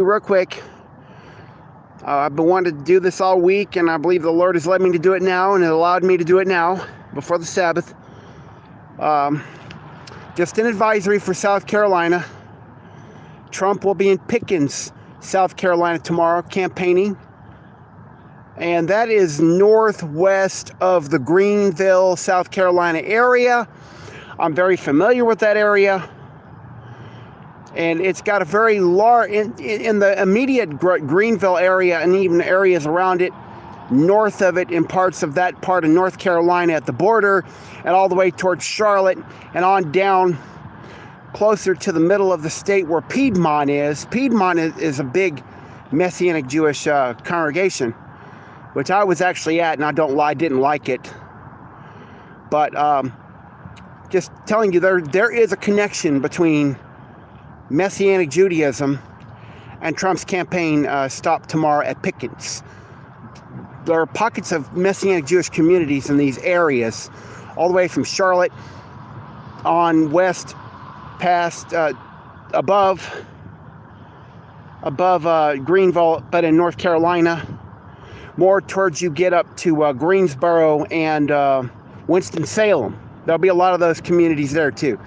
real quick. I've been wanting to do this all week, and I believe the Lord has led me to do it now, and it allowed me to do it now before the Sabbath. Just an advisory for South Carolina. Trump will be in Pickens, South Carolina tomorrow, campaigning. And that is northwest of the Greenville, South Carolina area. I'm very familiar with that area. And it's got a very large, in the immediate Greenville area and even areas around it, north of it, in parts of that part of North Carolina at the border, and all the way towards Charlotte, and on down closer to the middle of the state where Piedmont is. Piedmont is a big Messianic Jewish congregation, which I was actually at, and I didn't like it. But just telling you, there is a connection between Messianic Judaism and Trump's campaign stop tomorrow at Pickens. There are pockets of Messianic Jewish communities in these areas, all the way from Charlotte on west past above Greenville, but in North Carolina, more towards you get up to Greensboro and Winston-Salem. There'll be a lot of those communities there too.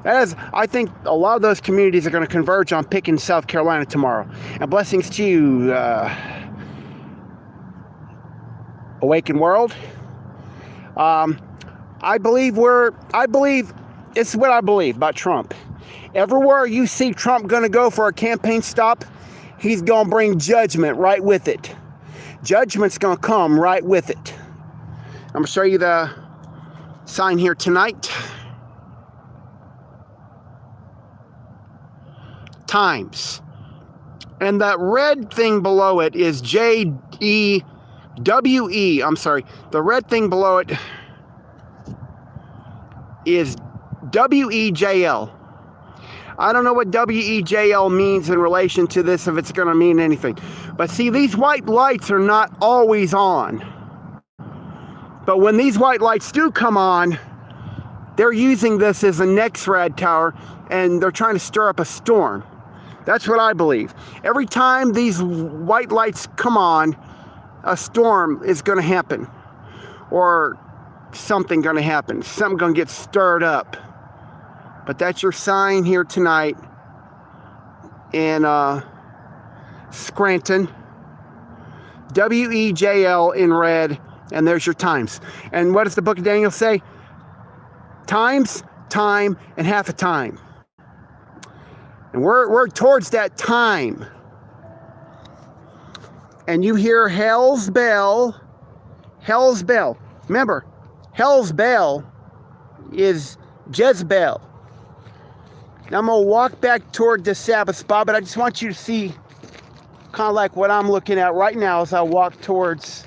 I think a lot of those communities are going to converge on Pickens, South Carolina tomorrow. And blessings to you, Awakened World. I believe this is what I believe about Trump. Everywhere you see Trump going to go for a campaign stop, he's going to bring judgment right with it. Judgment's going to come right with it. I'm going to show you the sign here tonight. Times. And that red thing below it is JEWE. I'm sorry. The red thing below it is WEJL. I don't know what WEJL means in relation to this, if it's going to mean anything. But see, these white lights are not always on. But when these white lights do come on, they're using this as a NOAH-HYDE tower, and they're trying to stir up a storm. That's what I believe. Every time these white lights come on, a storm is going to happen. Or something going to happen. Something going to get stirred up. But that's your sign here tonight in Scranton. WEJL in red. And there's your times. And what does the book of Daniel say? Times, time, and half a time. And we're towards that time. And you hear hell's bell. Hell's bell. Remember, hell's bell is Jezebel. Now I'm going to walk back toward the Sabbath spot, but I just want you to see kind of like what I'm looking at right now as I walk towards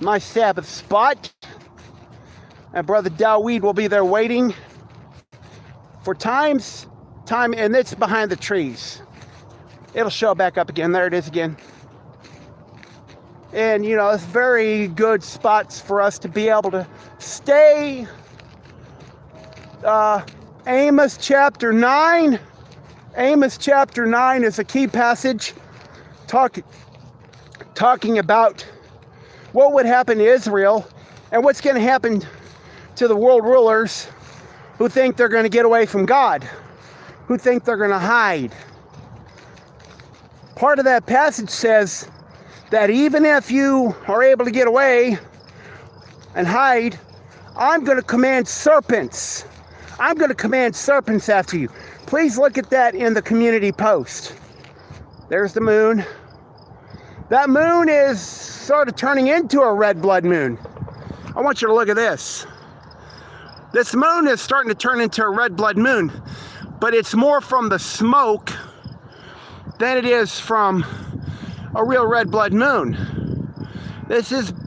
my Sabbath spot. And Brother Dawid will be there waiting for time, and it's behind the trees. It'll show back up again. There it is again. And, you know, it's very good spots for us to be able to stay. Amos chapter 9. Amos chapter 9 is a key passage talking about what would happen to Israel and what's going to happen to the world rulers who think they're going to get away from God, who think they're going to hide. Part of that passage says that even if you are able to get away and hide, I'm going to command serpents. I'm going to command serpents after you. Please look at that in the community post. There's the moon. That moon is sort of turning into a red blood moon. I want you to look at this. This moon is starting to turn into a red blood moon, but it's more from the smoke than it is from a real red blood moon.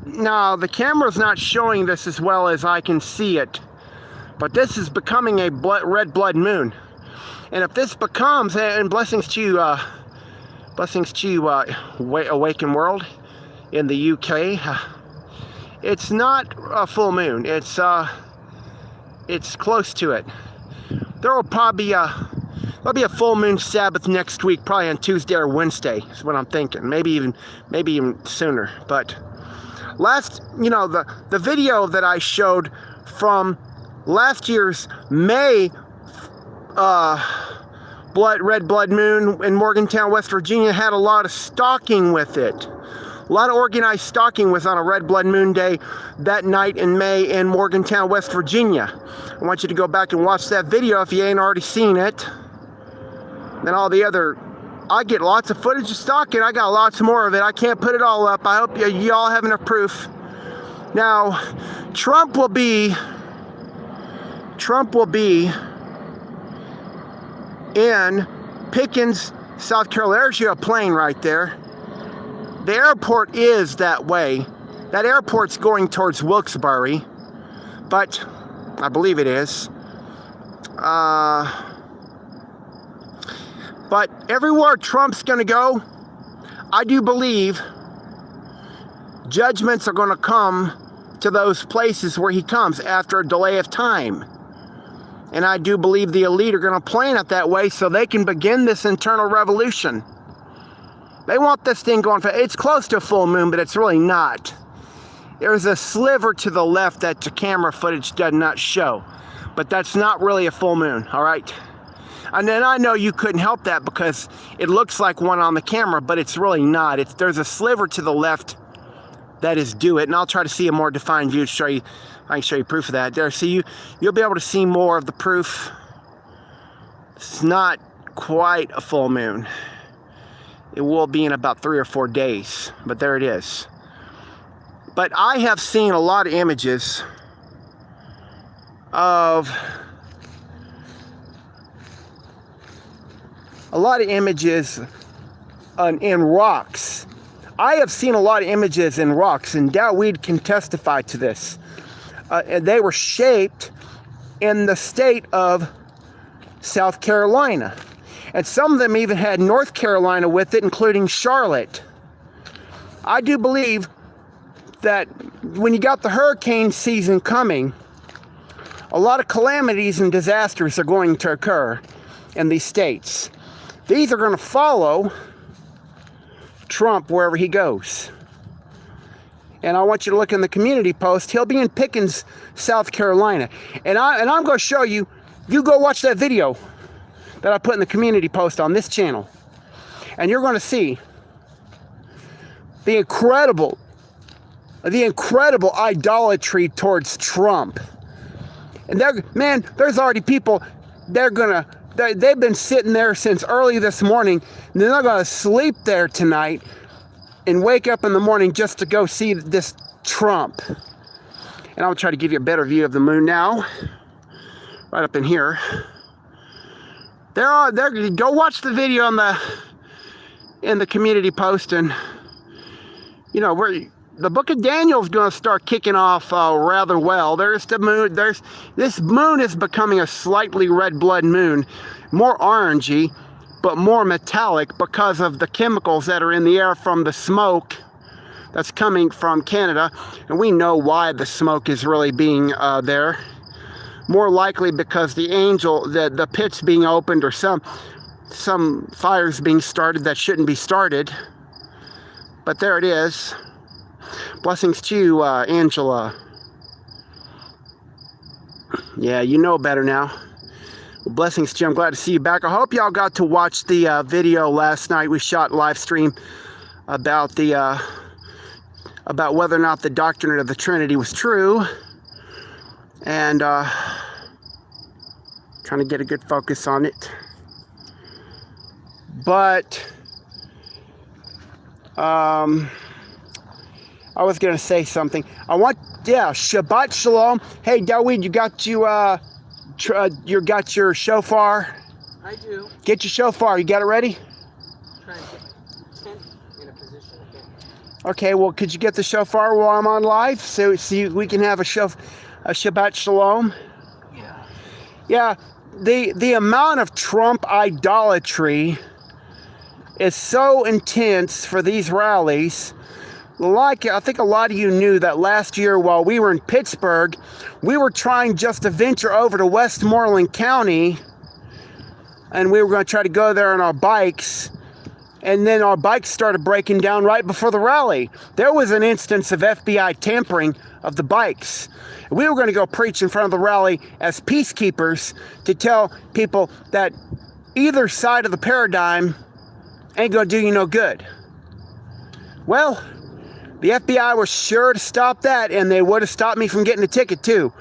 Now the camera's not showing this as well as I can see it, but this is becoming a red blood moon. And if this becomes, and blessings to you, Awakened World in the UK. It's not a full moon. It's close to it. There will probably be there'll be a full moon Sabbath next week, probably on Tuesday or Wednesday, is what I'm thinking. Maybe even sooner. But last, you know, the video that I showed from last year's May red blood moon in Morgantown, West Virginia, had a lot of stalking with it. A lot of organized stalking was on a red blood moon day that night in May in Morgantown, West Virginia. I want you to go back and watch that video if you ain't already seen it. Then all the other, I get lots of footage of stalking. I got lots more of it. I can't put it all up. I hope you all have enough proof. Now, Trump will be in Pickens, South Carolina. There's you a plane right there. The airport is that way. That airport's going towards Wilkes-Barre, but I believe it is. But everywhere Trump's going to go, I do believe judgments are going to come to those places where he comes after a delay of time. And I do believe the elite are going to plan it that way so they can begin this internal revolution. They want this thing going. It's close to a full moon, but it's really not. There's a sliver to the left that the camera footage does not show. But that's not really a full moon, all right? And then I know you couldn't help that because it looks like one on the camera, but it's really not. There's a sliver to the left that is due it, and I'll try to see a more defined view to show you. I can show you proof of that. There, see, you'll be able to see more of the proof. It's not quite a full moon. It will be in about 3 or 4 days, but there it is. But I have seen a lot of images of in rocks. I have seen a lot of images in rocks, and JOO-LYE can testify to this. And they were shaped in the state of South Carolina. And some of them even had North Carolina with it, including Charlotte. I do believe that when you got the hurricane season coming, a lot of calamities and disasters are going to occur in these states. These are going to follow Trump wherever he goes. And I want you to look in the community post. He'll be in Pickens, South Carolina. And I'm going to show you, you go watch that video that I put in the community post on this channel. And you're going to see the incredible idolatry towards Trump. And there's already people, they've been sitting there since early this morning, and they're not going to sleep there tonight and wake up in the morning just to go see this Trump. And I'll try to give you a better view of the moon now, right up in here. Go watch the video in the community post, and you know the book of Daniel is going to start kicking off rather well. There's the moon. This moon is becoming a slightly red blood moon, more orangey, but more metallic because of the chemicals that are in the air from the smoke that's coming from Canada. And we know why the smoke is really being there. More likely because the pit's being opened, or some fires being started that shouldn't be started. But there it is. Blessings to you, Angela. Yeah, you know better now. Well, blessings to you. I'm glad to see you back. I hope y'all got to watch the video last night. We shot live stream about about whether or not the doctrine of the Trinity was true. And trying to get a good focus on it. But I was going to say something. Shabbat Shalom. Hey, JOO-LYE, you got your shofar? I do. Get your shofar. You got it ready? Try and get the tent in a position. Okay, well, could you get the shofar while I'm on live so we can have a Shabbat Shalom? Yeah. Yeah, the amount of Trump idolatry is so intense for these rallies. Like, I think a lot of you knew that last year while we were in Pittsburgh, we were trying just to venture over to Westmoreland County and we were going to try to go there on our bikes. And then our bikes started breaking down right before the rally. There was an instance of FBI tampering of the bikes. We were going to go preach in front of the rally as peacekeepers to tell people that either side of the paradigm ain't going to do you no good. Well, the FBI was sure to stop that, and they would have stopped me from getting a ticket too.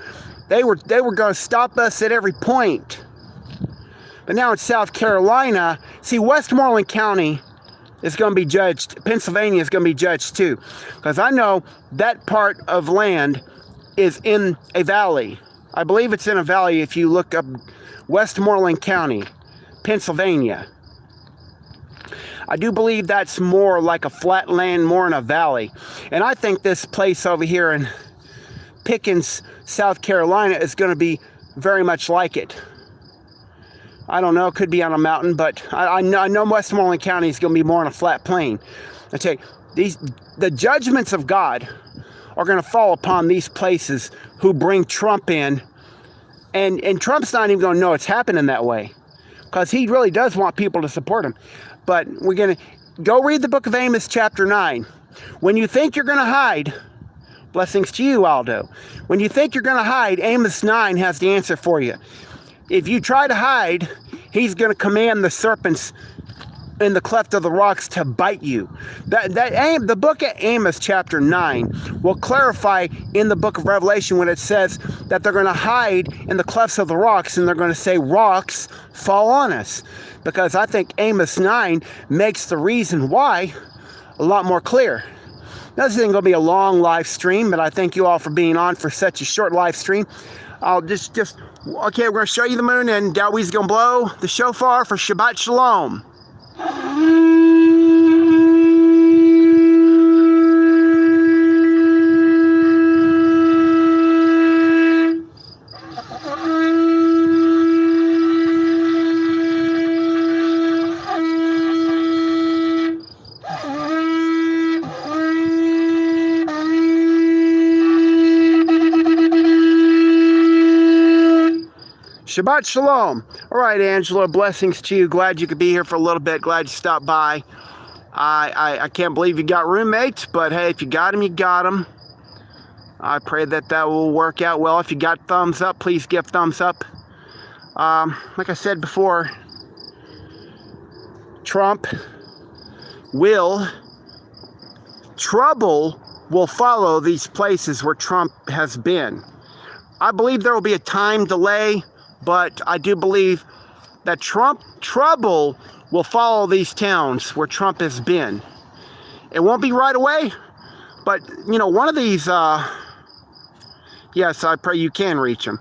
They were going to stop us at every point. But now in South Carolina, see, Westmoreland County is going to be judged. Pennsylvania is going to be judged too. Because I know that part of land is in a valley. I believe it's in a valley if you look up Westmoreland County, Pennsylvania. I do believe that's more like a flat land, more in a valley. And I think this place over here in Pickens, South Carolina is going to be very much like it. I don't know, it could be on a mountain, but I know Westmoreland County is going to be more on a flat plain. I tell you, the judgments of God are going to fall upon these places who bring Trump in. And Trump's not even going to know it's happening that way, because he really does want people to support him. But we're going to go read the book of Amos chapter 9. When you think you're going to hide, blessings to you, Aldo. When you think you're going to hide, Amos 9 has the answer for you. If you try to hide, he's going to command the serpents in the cleft of the rocks to bite you. The book of Amos chapter 9 will clarify in the book of Revelation when it says that they're going to hide in the clefts of the rocks, and they're going to say, rocks fall on us. Because I think Amos 9 makes the reason why a lot more clear. Now, this isn't going to be a long live stream, but I thank you all for being on for such a short live stream. I'll okay, we're going to show you the moon, and Dowie's going to blow the shofar for Shabbat Shalom. Shabbat Shalom. All right, Angela, blessings to you. Glad you could be here for a little bit. Glad you stopped by. I can't believe you got roommates, but hey, if you got them, you got them. I pray that will work out well. If you got thumbs up, please give thumbs up. Like I said before, trouble will follow these places where Trump has been. I believe there will be a time delay, but I do believe that trouble will follow these towns where Trump has been. It won't be right away, but, you know, one of these, yes, I pray you can reach them.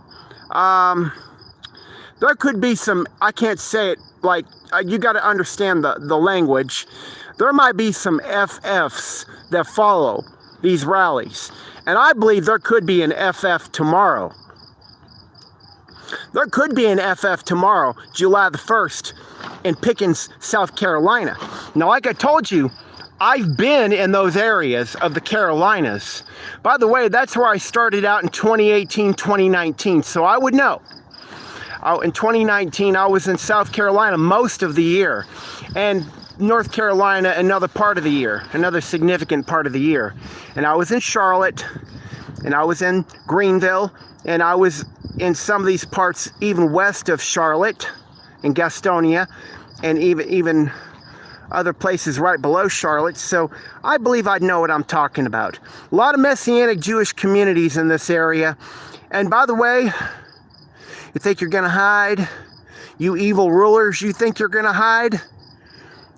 There could be some, I can't say it, like, you got to understand the language. There might be some FFs that follow these rallies. And I believe there could be an FF tomorrow. There could be an FF tomorrow, July the 1st, in Pickens, South Carolina. Now, like I told you, I've been in those areas of the Carolinas. By the way, that's where I started out in 2018, 2019, so I would know. In 2019, I was in South Carolina most of the year, and North Carolina another part of the year, another significant part of the year. And I was in Charlotte, and I was in Greenville, and I was in some of these parts even west of Charlotte, in Gastonia, and even other places right below Charlotte. So I believe I'd know what I'm talking about. A lot of Messianic Jewish communities in this area. And by the way, you think you're going to hide? You evil rulers, you think you're going to hide?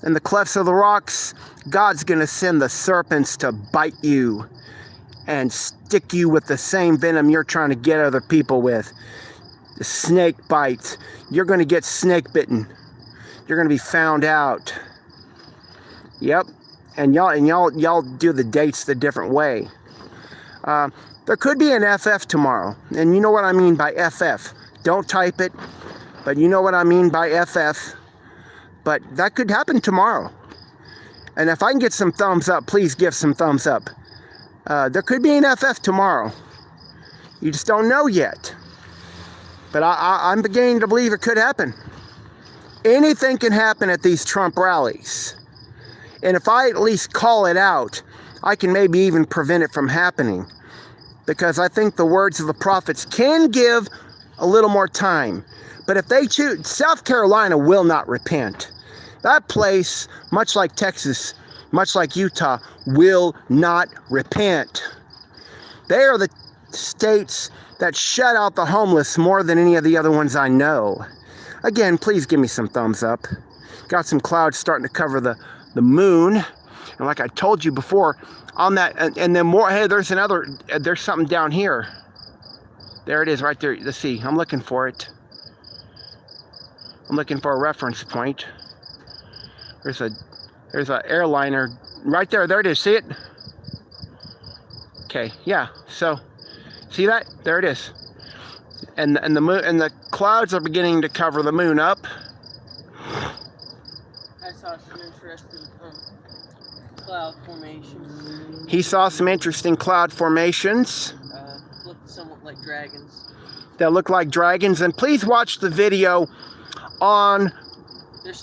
In the clefts of the rocks, God's going to send the serpents to bite you and stick you with the same venom you're trying to get other people with. The snake bites. You're going to get snake bitten. You're going to be found out. Yep. And y'all do the dates the different way. There could be an FF tomorrow. And you know what I mean by FF. Don't type it, but you know what I mean by FF. But that could happen tomorrow. And if I can get some thumbs up, please give some thumbs up. There could be an FF tomorrow. You just don't know yet. But I'm beginning to believe it could happen. anything can happen at these Trump rallies. And if I at least call it out, I can maybe even prevent it from happening. Because I think the words of the prophets can give a little more time. But if they choose, South Carolina will not repent. That place, much like Texas, much like Utah, will not repent. They are the states that shut out the homeless more than any of the other ones I know. Again, please give me some thumbs up. Got some clouds starting to cover the moon. And like I told you before, on that, and then more, hey, there's something down here. There it is right there. Let's see, I'm looking for it. I'm looking for a reference point. There's a airliner right there. There it is. See it? Okay, yeah. So, see that? There it is. And the moon and the clouds are beginning to cover the moon up. I saw some interesting cloud formations. He saw some interesting cloud formations. Looked somewhat like dragons. That look like dragons. And please watch the video on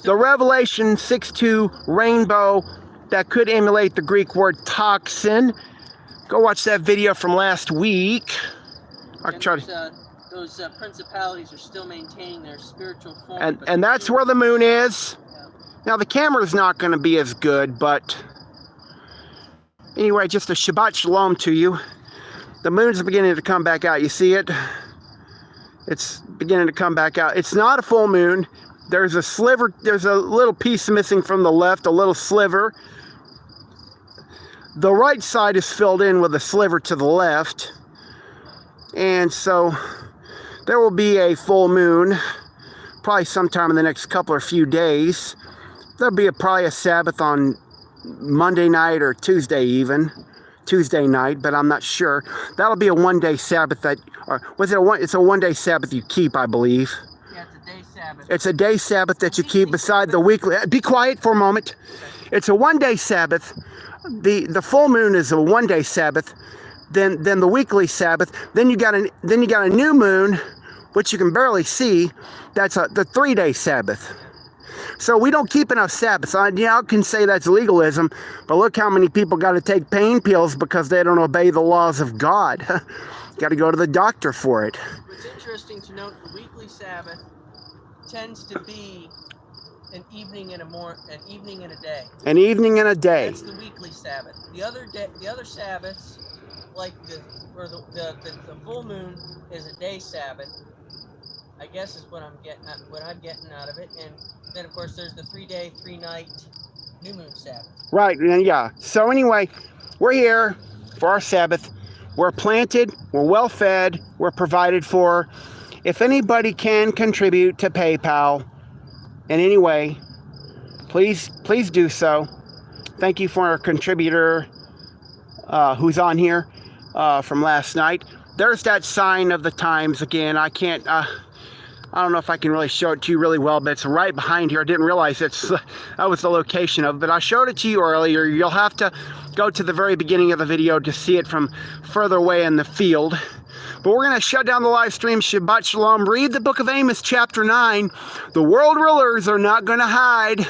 the Revelation 6:2 rainbow that could emulate the Greek word toxin. Go watch that video from last week. Those principalities are still maintaining their spiritual form. And that's where the moon is. Yeah. Now the camera's not going to be as good, but anyway, just a Shabbat Shalom to you. The moon's beginning to come back out. You see it? It's beginning to come back out. It's not a full moon. There's a sliver. There's a little piece missing from the left, a little sliver. The right side is filled in with a sliver to the left. And so there will be a full moon probably sometime in the next couple or few days. There'll be probably a Sabbath on Monday night or Tuesday even. Tuesday night, but I'm not sure. That'll be a one-day Sabbath it's a one-day Sabbath you keep, I believe. Yeah, it's a day Sabbath. It's a day Sabbath that you keep beside the weekly. Be quiet for a moment. It's a one-day Sabbath. The full moon is a one-day Sabbath. Then the weekly Sabbath. Then you got a new moon, which you can barely see. That's the 3-day Sabbath. So we don't keep enough Sabbaths. I can say that's legalism, but look how many people got to take pain pills because they don't obey the laws of God. Got to go to the doctor for it. It's interesting to note the weekly Sabbath tends to be an evening and an evening and a day. An evening and a day. That's the weekly Sabbath. The other Sabbaths, like the full moon, is a day Sabbath. I guess is what I'm getting out of it. And then of course there's the 3-day, 3-night new moon Sabbath. Right, yeah. So anyway, we're here for our Sabbath. We're planted, we're well fed, we're provided for. If anybody can contribute to PayPal in any way, please do so. Thank you for our contributor who's on here from last night. There's that sign of the times again. I don't know if I can really show it to you really well, but it's right behind here. I didn't realize that was the location of it, but I showed it to you earlier. You'll have to go to the very beginning of the video to see it from further away in the field. But we're going to shut down the live stream. Shabbat Shalom. Read the book of Amos, chapter 9. The world rulers are not going to hide.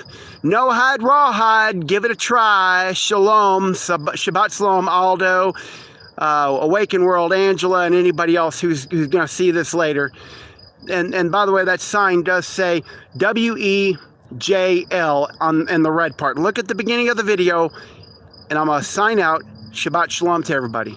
NOAH-HYDE, RAW-HYDE. Give it a try. Shalom. Shabbat Shalom, Aldo. Awaken World, Angela, and anybody else who's going to see this later. And by the way, that sign does say WEJL in the red part. Look at the beginning of the video, and I'm going to sign out. Shabbat Shalom to everybody.